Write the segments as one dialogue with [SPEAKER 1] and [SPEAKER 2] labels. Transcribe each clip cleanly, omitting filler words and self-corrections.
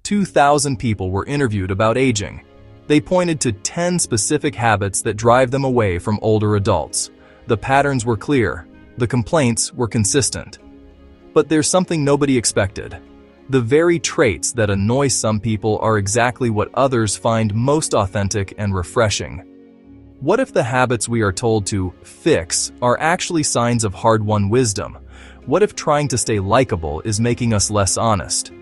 [SPEAKER 1] 2,000 people were interviewed about aging. They pointed to 10 specific habits that drive them away from older adults. The patterns were clear. The complaints were consistent. But there's something nobody expected. The very traits that annoy some people are exactly what others find most authentic and refreshing. What if the habits we are told to fix are actually signs of hard-won wisdom? What if trying to stay likable is making us less honest?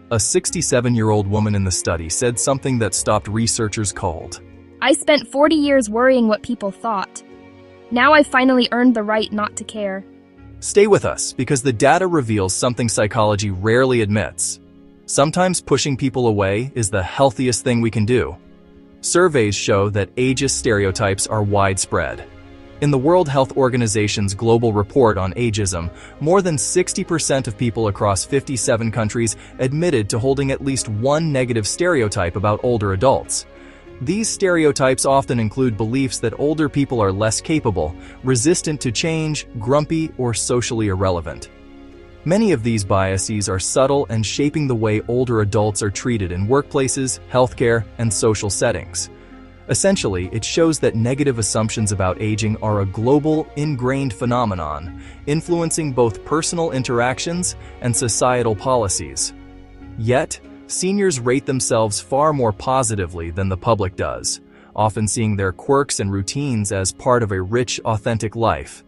[SPEAKER 1] A 67-year-old woman in the study said something that stopped researchers cold.
[SPEAKER 2] I spent 40 years worrying what people thought. Now I've finally earned the right not to care.
[SPEAKER 1] Stay with us, because the data reveals something psychology rarely admits. Sometimes pushing people away is the healthiest thing we can do. Surveys show that ageist stereotypes are widespread. In the World Health Organization's global report on ageism, more than 60% of people across 57 countries admitted to holding at least one negative stereotype about older adults. These stereotypes often include beliefs that older people are less capable, resistant to change, grumpy, or socially irrelevant. Many of these biases are subtle and shaping the way older adults are treated in workplaces, healthcare, and social settings. Essentially, it shows that negative assumptions about aging are a global, ingrained phenomenon, influencing both personal interactions and societal policies. Yet, seniors rate themselves far more positively than the public does, often seeing their quirks and routines as part of a rich, authentic life.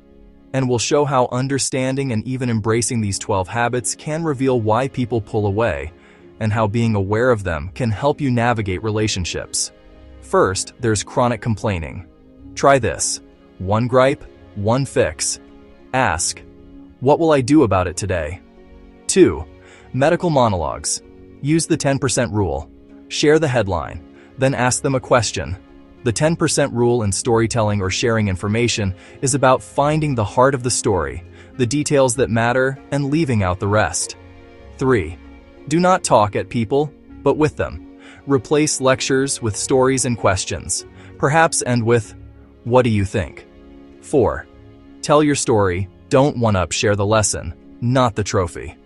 [SPEAKER 1] And we'll show how understanding and even embracing these 12 habits can reveal why people pull away, and how being aware of them can help you navigate relationships. First, there's chronic complaining. Try this. One gripe, one fix. Ask, what will I do about it today? 2. Medical monologues. Use the 10% rule. Share the headline, then ask them a question. The 10% rule in storytelling or sharing information is about finding the heart of the story, the details that matter, and leaving out the rest. 3. Do not talk at people, but with them. Replace lectures with stories and questions. Perhaps end with, what do you think? 4. Tell your story, don't one-up, share the lesson, not the trophy.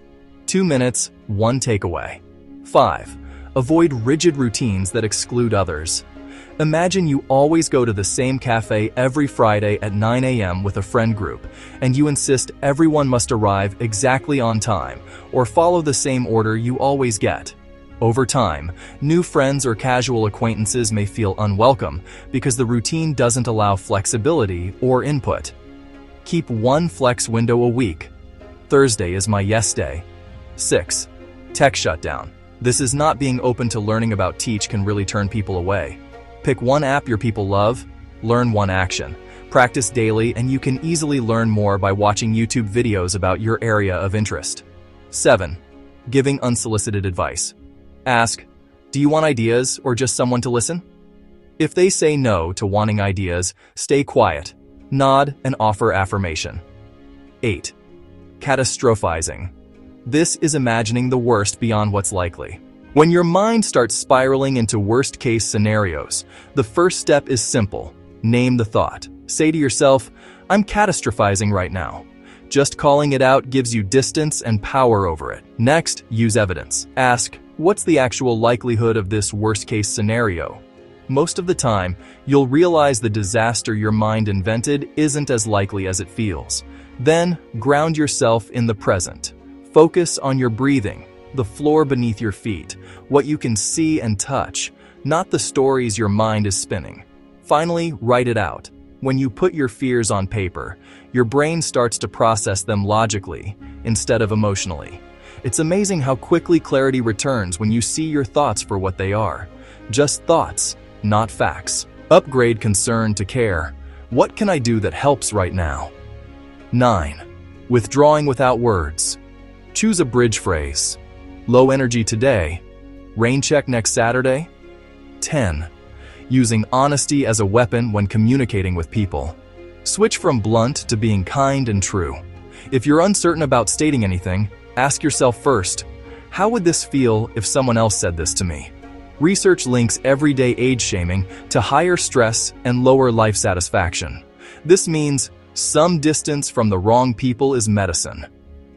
[SPEAKER 1] 2 minutes, one takeaway. 5. Avoid rigid routines that exclude others. Imagine you always go to the same cafe every Friday at 9 a.m. with a friend group, and you insist everyone must arrive exactly on time or follow the same order you always get. Over time, new friends or casual acquaintances may feel unwelcome because the routine doesn't allow flexibility or input. Keep one flex window a week. Thursday is my yes day. 6. Tech shutdown. This is not being open to learning about. Teach can really turn people away. Pick one app your people love, learn one action. Practice daily, and you can easily learn more by watching YouTube videos about your area of interest. 7. Giving unsolicited advice. Ask, do you want ideas or just someone to listen? If they say no to wanting ideas, stay quiet, nod, and offer affirmation. 8. Catastrophizing. This is imagining the worst beyond what's likely. When your mind starts spiraling into worst-case scenarios, the first step is simple. Name the thought. Say to yourself, I'm catastrophizing right now. Just calling it out gives you distance and power over it. Next, use evidence. Ask, what's the actual likelihood of this worst-case scenario? Most of the time, you'll realize the disaster your mind invented isn't as likely as it feels. Then, ground yourself in the present. Focus on your breathing, the floor beneath your feet, what you can see and touch, not the stories your mind is spinning. Finally, write it out. When you put your fears on paper, your brain starts to process them logically instead of emotionally. It's amazing how quickly clarity returns when you see your thoughts for what they are. Just thoughts, not facts. Upgrade concern to care. What can I do that helps right now? 9. Withdrawing without words. Choose a bridge phrase. Low energy today. Rain check next Saturday. 10. Using honesty as a weapon when communicating with people. Switch from blunt to being kind and true. If you're uncertain about stating anything, ask yourself first, how would this feel if someone else said this to me? Research links everyday age shaming to higher stress and lower life satisfaction. This means some distance from the wrong people is medicine.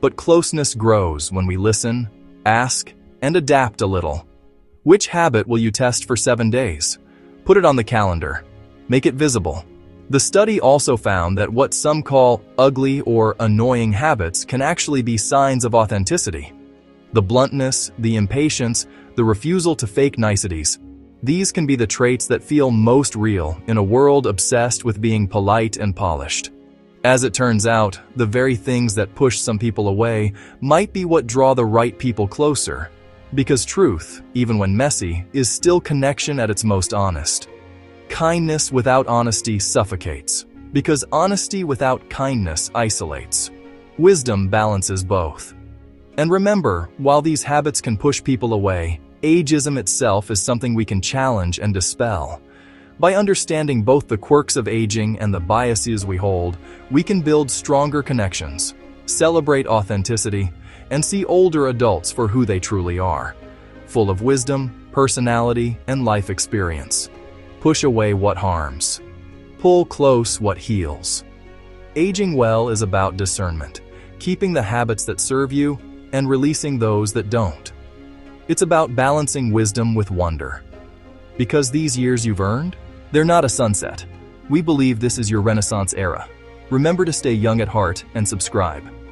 [SPEAKER 1] But closeness grows when we listen, ask, and adapt a little. Which habit will you test for 7 days? Put it on the calendar. Make it visible. The study also found that what some call ugly or annoying habits can actually be signs of authenticity. The bluntness, the impatience, the refusal to fake niceties. These can be the traits that feel most real in a world obsessed with being polite and polished. As it turns out, the very things that push some people away might be what draw the right people closer. Because truth, even when messy, is still connection at its most honest. Kindness without honesty suffocates, because honesty without kindness isolates. Wisdom balances both. And remember, while these habits can push people away, ageism itself is something we can challenge and dispel. By understanding both the quirks of aging and the biases we hold, we can build stronger connections, celebrate authenticity, and see older adults for who they truly are, full of wisdom, personality, and life experience. Push away what harms. Pull close what heals. Aging well is about discernment, keeping the habits that serve you and releasing those that don't. It's about balancing wisdom with wonder. Because these years you've earned, they're not a sunset. We believe this is your Renaissance era. Remember to stay young at heart and subscribe.